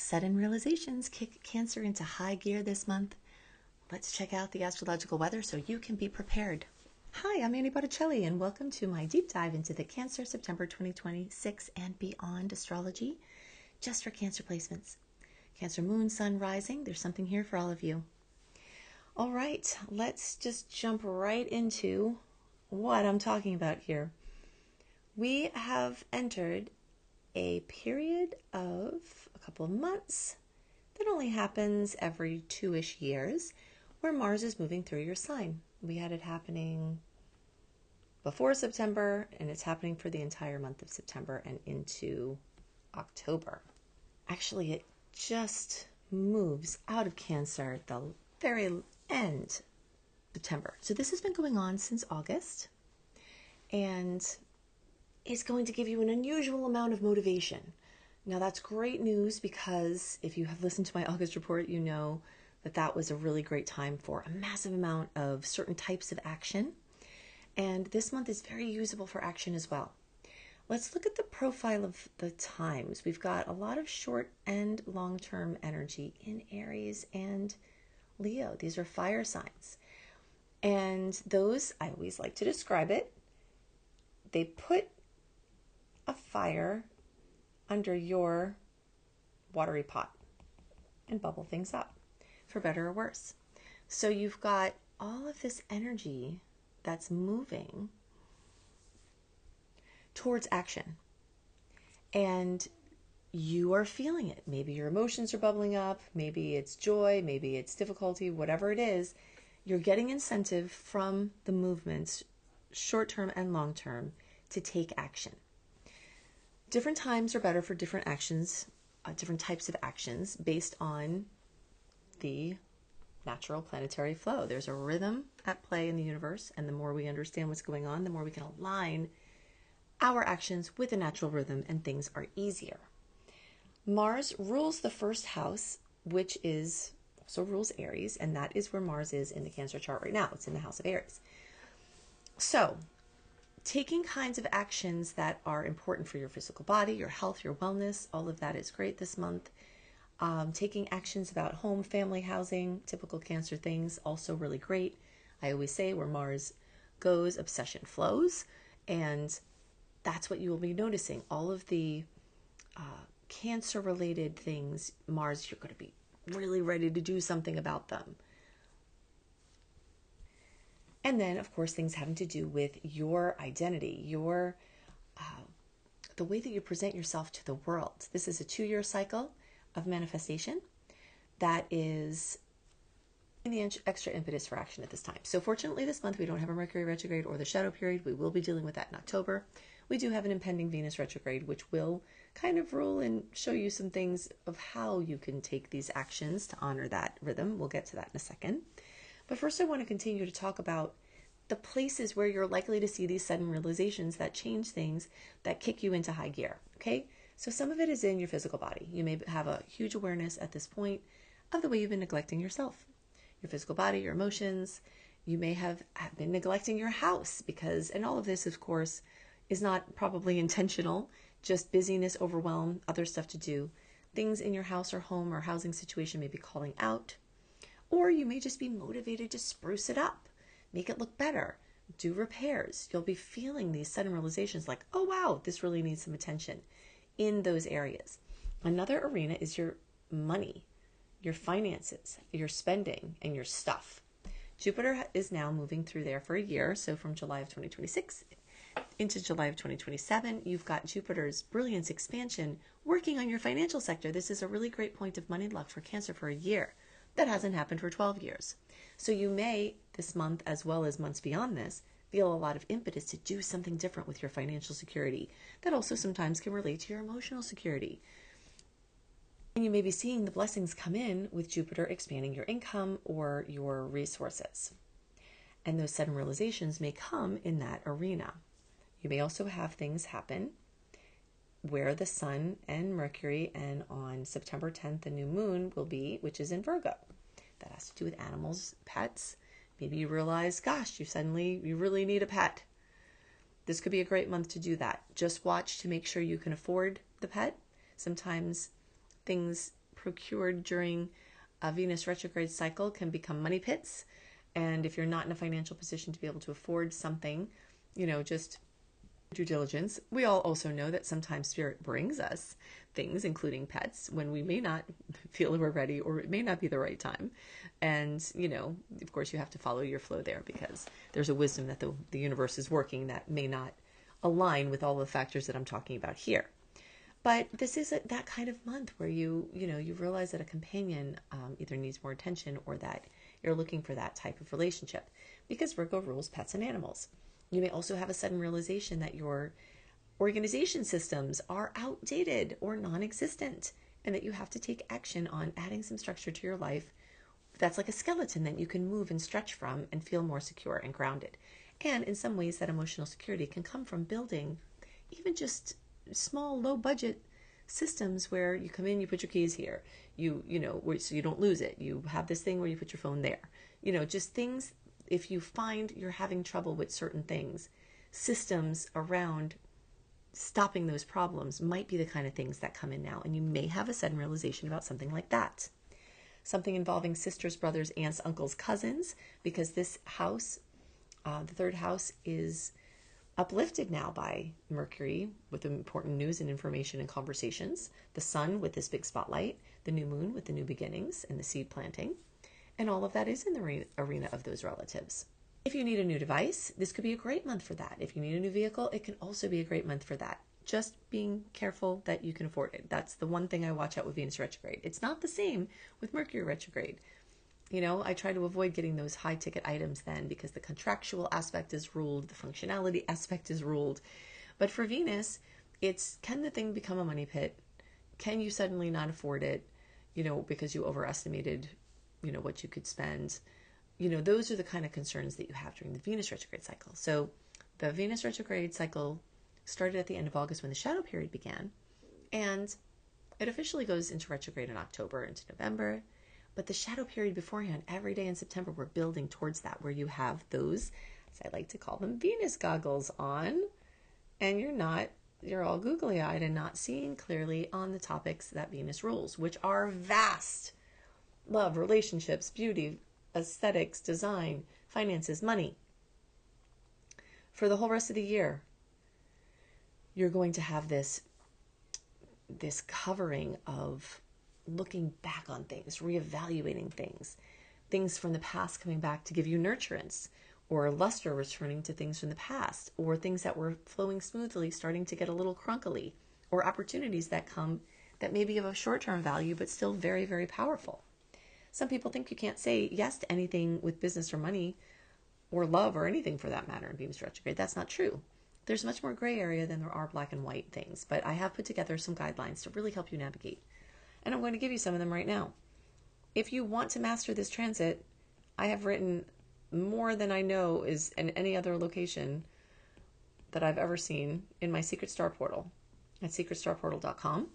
Sudden realizations kick Cancer into high gear this month. Let's check out the astrological weather so you can be prepared. Hi, I'm Annie Botticelli, and welcome to my deep dive into the Cancer September 2026 and beyond astrology, just for Cancer placements. Cancer moon, sun, rising, there's something here for all of you. All right, let's just jump right into what I'm talking about here. We have entered a period of a couple of months that only happens every 2-ish years, where Mars is moving through your sign. We had it happening before September, and it's happening for the entire month of September and into October. Actually, it just moves out of Cancer at the very end of September. So this has been going on since August, and is going to give you an unusual amount of motivation. Now that's great news, because if you have listened to my August report, you know that that was a really great time for a massive amount of certain types of action. And this month is very usable for action as well. Let's look at the profile of the times. We've got a lot of short and long-term energy in Aries and Leo. These are fire signs. And those, I always like to describe it, they put a fire under your watery pot and bubble things up, for better or worse. So you've got all of this energy that's moving towards action, and you are feeling it. Maybe your emotions are bubbling up, maybe it's joy, maybe it's difficulty, whatever it is. You're getting incentive from the movements, short-term and long-term, to take action. Different times are better for different actions, different types of actions based on the natural planetary flow. There's a rhythm at play in the universe, and the more we understand what's going on, the more we can align our actions with the natural rhythm, and things are easier. Mars rules the first house, which is also rules Aries, and that is where Mars is in the Cancer chart right now. It's in the house of Aries. So taking kinds of actions that are important for your physical body, your health, your wellness, all of that is great this month. Taking actions about home, family, housing, typical Cancer things, also really great. I always say where Mars goes, obsession flows, and that's what you will be noticing. All of the Cancer-related things, Mars, you're going to be really ready to do something about them. And then, of course, things having to do with your identity, your the way that you present yourself to the world. This is a 2-year cycle of manifestation that is the extra impetus for action at this time. So fortunately, this month we don't have a Mercury retrograde or the shadow period. We will be dealing with that in October. We do have an impending Venus retrograde, which will kind of rule and show you some things of how you can take these actions to honor that rhythm. We'll get to that in a second. But first, I want to continue to talk about the places where you're likely to see these sudden realizations that change things, that kick you into high gear, okay? So some of it is in your physical body. You may have a huge awareness at this point of the way you've been neglecting yourself, your physical body, your emotions. You may have been neglecting your house because, and all of this, of course, is not probably intentional, just busyness, overwhelm, other stuff to do. Things in your house or home or housing situation may be calling out. Or you may just be motivated to spruce it up, make it look better, do repairs. You'll be feeling these sudden realizations like, oh wow, this really needs some attention in those areas. Another arena is your money, your finances, your spending, and your stuff. Jupiter is now moving through there for a year. So from July of 2026 into July of 2027, you've got Jupiter's brilliance expansion working on your financial sector. This is a really great point of money luck for Cancer for a year. That hasn't happened for 12 years. So you may, this month, as well as months beyond this, feel a lot of impetus to do something different with your financial security. That also sometimes can relate to your emotional security. And you may be seeing the blessings come in with Jupiter expanding your income or your resources. And those sudden realizations may come in that arena. You may also have things happen where the Sun and Mercury, and on September 10th, the new moon will be, which is in Virgo. That has to do with animals, pets. Maybe you realize, gosh, you really need a pet. This could be a great month to do that. Just watch to make sure you can afford the pet. Sometimes things procured during a Venus retrograde cycle can become money pits. And if you're not in a financial position to be able to afford something, just due diligence. We all also know that sometimes spirit brings us things, including pets, when we may not feel we're ready, or it may not be the right time. And, of course you have to follow your flow there, because there's a wisdom that the universe is working that may not align with all the factors that I'm talking about here. But this is that kind of month where you realize that a companion either needs more attention, or that you're looking for that type of relationship, because Virgo rules pets and animals. You may also have a sudden realization that your organization systems are outdated or non-existent, and that you have to take action on adding some structure to your life that's like a skeleton that you can move and stretch from and feel more secure and grounded. And in some ways, that emotional security can come from building even just small, low-budget systems where you come in, you put your keys here, so you don't lose it. You have this thing where you put your phone there. Just things. If you find you're having trouble with certain things, systems around stopping those problems might be the kind of things that come in now. And you may have a sudden realization about something like that. Something involving sisters, brothers, aunts, uncles, cousins, because this house, the third house, is uplifted now by Mercury with important news and information and conversations, the sun with this big spotlight, the new moon with the new beginnings and the seed planting. And all of that is in the arena of those relatives. If you need a new device, this could be a great month for that. If you need a new vehicle, it can also be a great month for that. Just being careful that you can afford it. That's the one thing I watch out with Venus retrograde. It's not the same with Mercury retrograde. I try to avoid getting those high ticket items then, because the contractual aspect is ruled, the functionality aspect is ruled. But for Venus, can the thing become a money pit? Can you suddenly not afford it, because you overestimated what you could spend? Those are the kind of concerns that you have during the Venus retrograde cycle. So the Venus retrograde cycle started at the end of August when the shadow period began, and it officially goes into retrograde in October into November. But the shadow period beforehand, every day in September, we're building towards that, where you have those, as I like to call them, Venus goggles on, and you're all googly-eyed and not seeing clearly on the topics that Venus rules, which are vast. Love, relationships, beauty, aesthetics, design, finances, money. For the whole rest of the year, you're going to have this covering of looking back on things, reevaluating things from the past coming back to give you nurturance, or luster returning to things from the past, or things that were flowing smoothly starting to get a little crunkly, or opportunities that come that may be of a short-term value but still very, very powerful. Some people think you can't say yes to anything with business or money or love or anything for that matter in Venus retrograde. That's not true. There's much more gray area than there are black and white things, but I have put together some guidelines to really help you navigate. And I'm going to give you some of them right now. If you want to master this transit, I have written more than I know is in any other location that I've ever seen in my Secret Star portal at secretstarportal.com.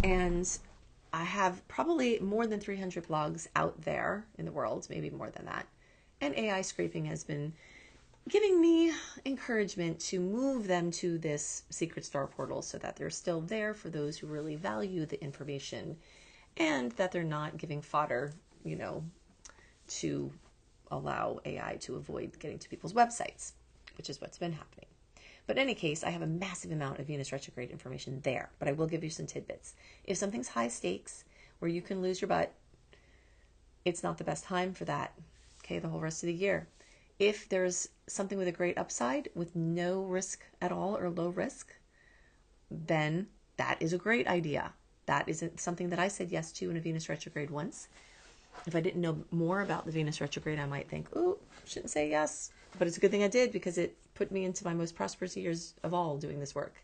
And I have probably more than 300 blogs out there in the world, maybe more than that. And AI scraping has been giving me encouragement to move them to this Secret Star portal so that they're still there for those who really value the information, and that they're not giving fodder, to allow AI to avoid getting to people's websites, which is what's been happening. But in any case, I have a massive amount of Venus retrograde information there, but I will give you some tidbits. If something's high stakes, where you can lose your butt, it's not the best time for that, okay, the whole rest of the year. If there's something with a great upside with no risk at all or low risk, then that is a great idea. That isn't something that I said yes to in a Venus retrograde once. If I didn't know more about the Venus retrograde, I might think, oh, shouldn't say yes. But it's a good thing I did, because it put me into my most prosperous years of all doing this work.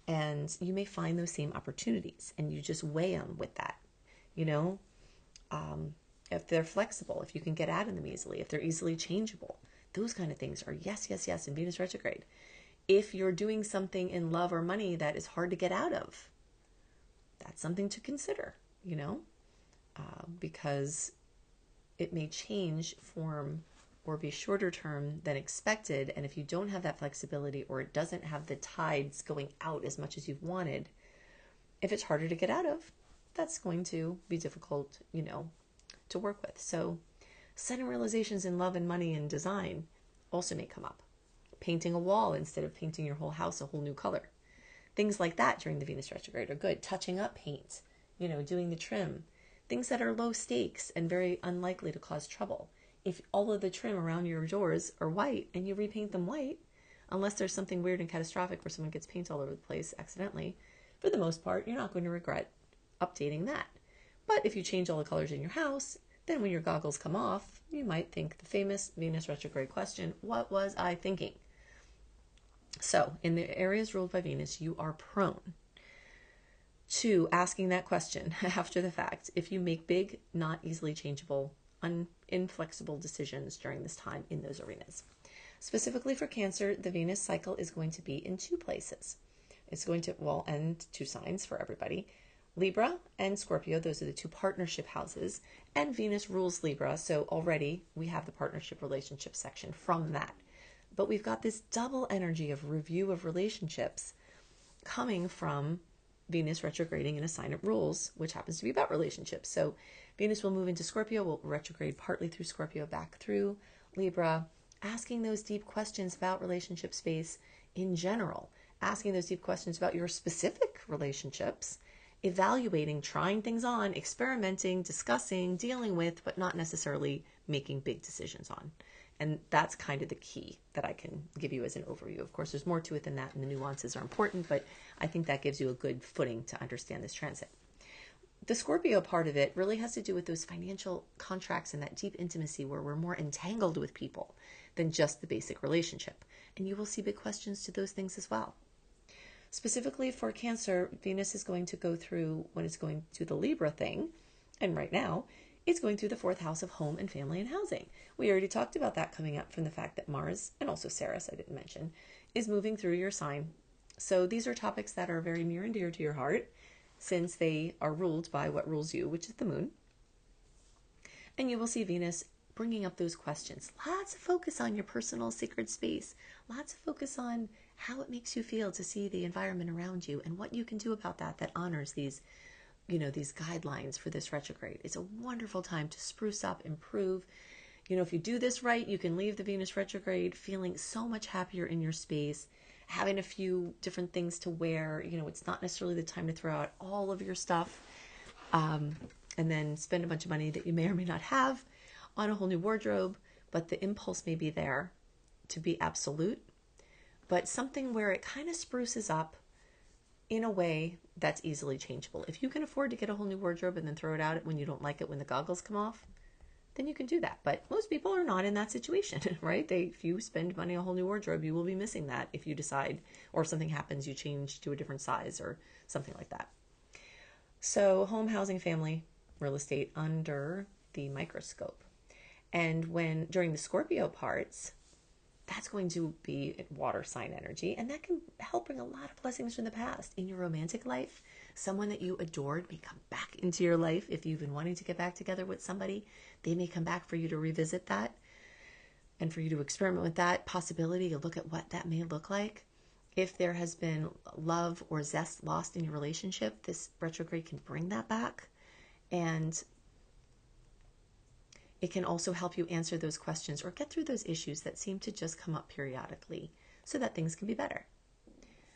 And you may find those same opportunities, and you just weigh them with that, if they're flexible, if you can get out of them easily, if they're easily changeable. Those kind of things are yes, yes, yes in Venus retrograde. If you're doing something in love or money that is hard to get out of, that's something to consider, because it may change form or be shorter term than expected. And if you don't have that flexibility, or it doesn't have the tides going out as much as you've wanted, if it's harder to get out of, that's going to be difficult, to work with. So sudden realizations in love and money and design also may come up. Painting a wall instead of painting your whole house a whole new color. Things like that during the Venus retrograde are good. Touching up paint, doing the trim. Things that are low stakes and very unlikely to cause trouble. If all of the trim around your doors are white and you repaint them white, unless there's something weird and catastrophic where someone gets paint all over the place accidentally, for the most part, you're not going to regret updating that. But if you change all the colors in your house, then when your goggles come off, you might think the famous Venus retrograde question, what was I thinking? So in the areas ruled by Venus, you are prone to asking that question after the fact if you make big, not easily changeable, inflexible decisions during this time in those arenas. Specifically for Cancer, the Venus cycle is going to be in two places. It's going to, and two signs for everybody. Libra and Scorpio, those are the two partnership houses, and Venus rules Libra, so already we have the partnership relationship section from that. But we've got this double energy of review of relationships coming from Venus retrograding in a sign it rules, which happens to be about relationships. So Venus will move into Scorpio, will retrograde partly through Scorpio back through Libra, asking those deep questions about relationship space in general, asking those deep questions about your specific relationships, evaluating, trying things on, experimenting, discussing, dealing with, but not necessarily making big decisions on. And that's kind of the key that I can give you as an overview. Of course, there's more to it than that, and the nuances are important, but I think that gives you a good footing to understand this transit. The Scorpio part of it really has to do with those financial contracts and that deep intimacy where we're more entangled with people than just the basic relationship. And you will see big questions to those things as well. Specifically for Cancer, Venus is going to go through, when it's going to the Libra thing, and right now, it's going through the fourth house of home and family and housing. We already talked about that coming up from the fact that Mars, and also Ceres, I didn't mention, is moving through your sign. So these are topics that are very near and dear to your heart, since they are ruled by what rules you, which is the moon. And you will see Venus bringing up those questions. Lots of focus on your personal sacred space. Lots of focus on how it makes you feel to see the environment around you and what you can do about that honors these guidelines for this retrograde. It's a wonderful time to spruce up, improve. If you do this right, you can leave the Venus retrograde feeling so much happier in your space, having a few different things to wear. It's not necessarily the time to throw out all of your stuff and then spend a bunch of money that you may or may not have on a whole new wardrobe, but the impulse may be there to be absolute, but something where it kind of spruces up in a way that's easily changeable. If you can afford to get a whole new wardrobe and then throw it out when you don't like it when the goggles come off, then you can do that. But most people are not in that situation, right? If you spend money on a whole new wardrobe, you will be missing that if you decide, or if something happens, you change to a different size or something like that. So home, housing, family, real estate under the microscope. And during the Scorpio parts, that's going to be water sign energy, and that can help bring a lot of blessings from the past in your romantic life. Someone that you adored may come back into your life. If you've been wanting to get back together with somebody, they may come back for you to revisit that and for you to experiment with that possibility. You look at what that may look like. If there has been love or zest lost in your relationship, this retrograde can bring that back, and it can also help you answer those questions or get through those issues that seem to just come up periodically so that things can be better.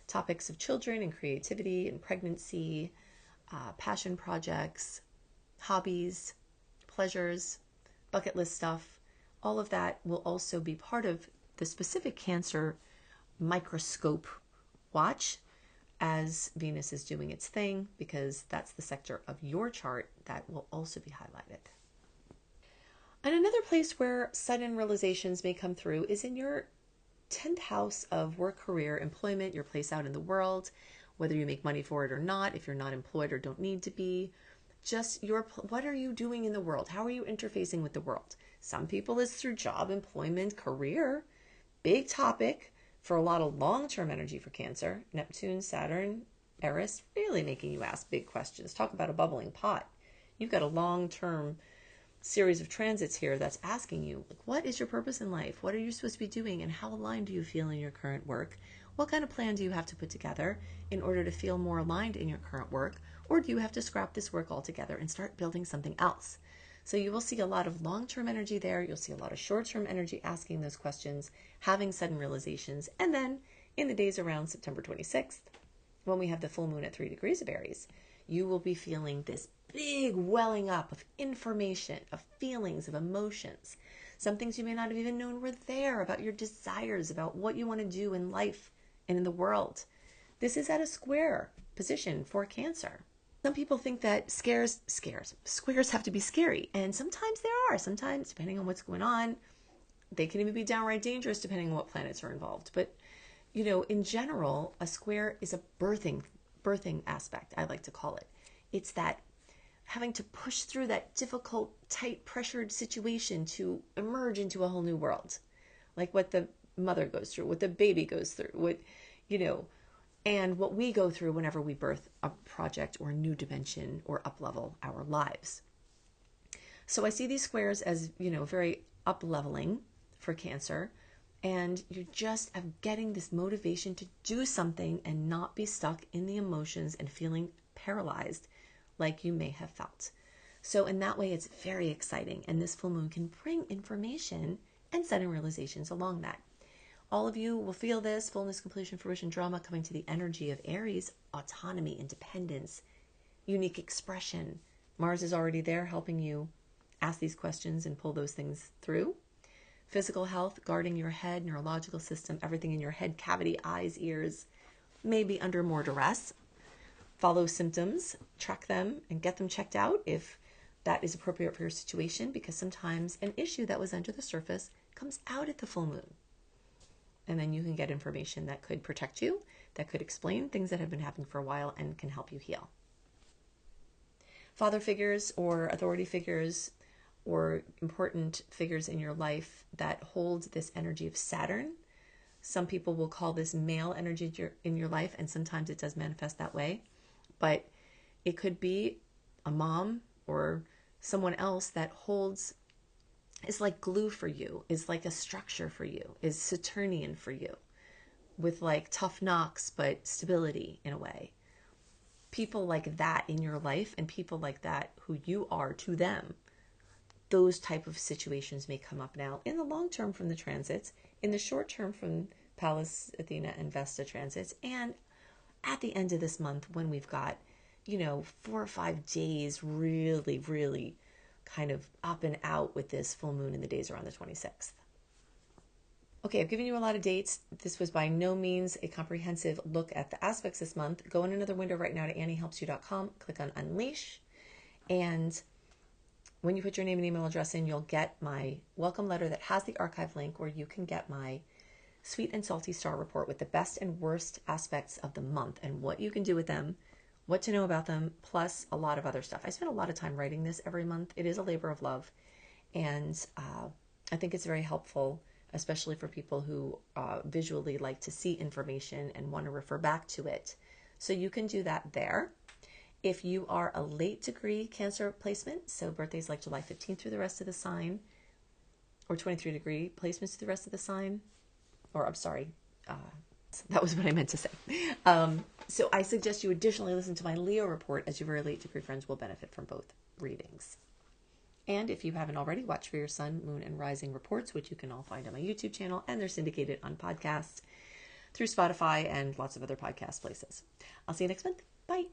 Topics of children and creativity and pregnancy, passion projects, hobbies, pleasures, bucket list stuff, all of that will also be part of the specific Cancer microscope watch as Venus is doing its thing, because that's the sector of your chart that will also be highlighted. And another place where sudden realizations may come through is in your 10th house of work, career, employment, your place out in the world, whether you make money for it or not, if you're not employed or don't need to be. Just what are you doing in the world? How are you interfacing with the world? Some people it's through job, employment, career. Big topic for a lot of long-term energy for Cancer. Neptune, Saturn, Eris, really making you ask big questions. Talk about a bubbling pot. You've got a long-term series of transits here that's asking you, what is your purpose in life? What are you supposed to be doing? And how aligned do you feel in your current work? What kind of plan do you have to put together in order to feel more aligned in your current work? Or do you have to scrap this work altogether and start building something else? So you will see a lot of long-term energy there. You'll see a lot of short-term energy asking those questions, having sudden realizations. And then in the days around September 26th, when we have the full moon at 3 degrees of Aries, you will be feeling this big welling up of information, of feelings, of emotions. Some things you may not have even known were there about your desires, about what you want to do in life and in the world. This is at a square position for Cancer. Some people think that squares have to be scary. And sometimes there are. Sometimes, depending on what's going on, they can even be downright dangerous depending on what planets are involved. But, in general, a square is a birthing aspect, I like to call it. It's that having to push through that difficult, tight, pressured situation to emerge into a whole new world. Like what the mother goes through, what the baby goes through, and what we go through whenever we birth a project or a new dimension or up-level our lives. So I see these squares as, very up-leveling for Cancer, and you're just getting this motivation to do something and not be stuck in the emotions and feeling paralyzed like you may have felt. So in that way, it's very exciting, and this full moon can bring information and sudden realizations along that. All of you will feel this fullness, completion, fruition, drama coming to the energy of Aries, autonomy, independence, unique expression. Mars is already there helping you ask these questions and pull those things through. Physical health, guarding your head, neurological system, everything in your head cavity, eyes, ears, may be under more duress. Follow symptoms, track them, and get them checked out if that is appropriate for your situation, because sometimes an issue that was under the surface comes out at the full moon. And then you can get information that could protect you, that could explain things that have been happening for a while and can help you heal. Father figures or authority figures or important figures in your life that hold this energy of Saturn. Some people will call this male energy in your life, and sometimes it does manifest that way. But it could be a mom or someone else that is like glue for you, is like a structure for you, is Saturnian for you, with like tough knocks, but stability in a way. People like that in your life, and people like that who you are to them, those type of situations may come up now in the long term from the transits, in the short term from Pallas, Athena, and Vesta transits, and at the end of this month when we've got, 4 or 5 days really, really kind of up and out with this full moon in the days around the 26th. Okay, I've given you a lot of dates. This was by no means a comprehensive look at the aspects this month. Go in another window right now to AnnieHelpsYou.com, click on Unleash, and when you put your name and email address in, you'll get my welcome letter that has the archive link where you can get my sweet and salty star report with the best and worst aspects of the month and what you can do with them, what to know about them, plus a lot of other stuff. I spend a lot of time writing this every month. It is a labor of love, and I think it's very helpful, especially for people who visually like to see information and want to refer back to it. So you can do that there. If you are a late degree Cancer placement, so birthdays like July 15th through the rest of the sign, or 23 degree placements through the rest of the sign, or I'm sorry, that was what I meant to say. So I suggest you additionally listen to my Leo report, as your very late degree friends will benefit from both readings. And if you haven't already, watch for your sun, moon, and rising reports, which you can all find on my YouTube channel, and they're syndicated on podcasts through Spotify and lots of other podcast places. I'll see you next month. Bye.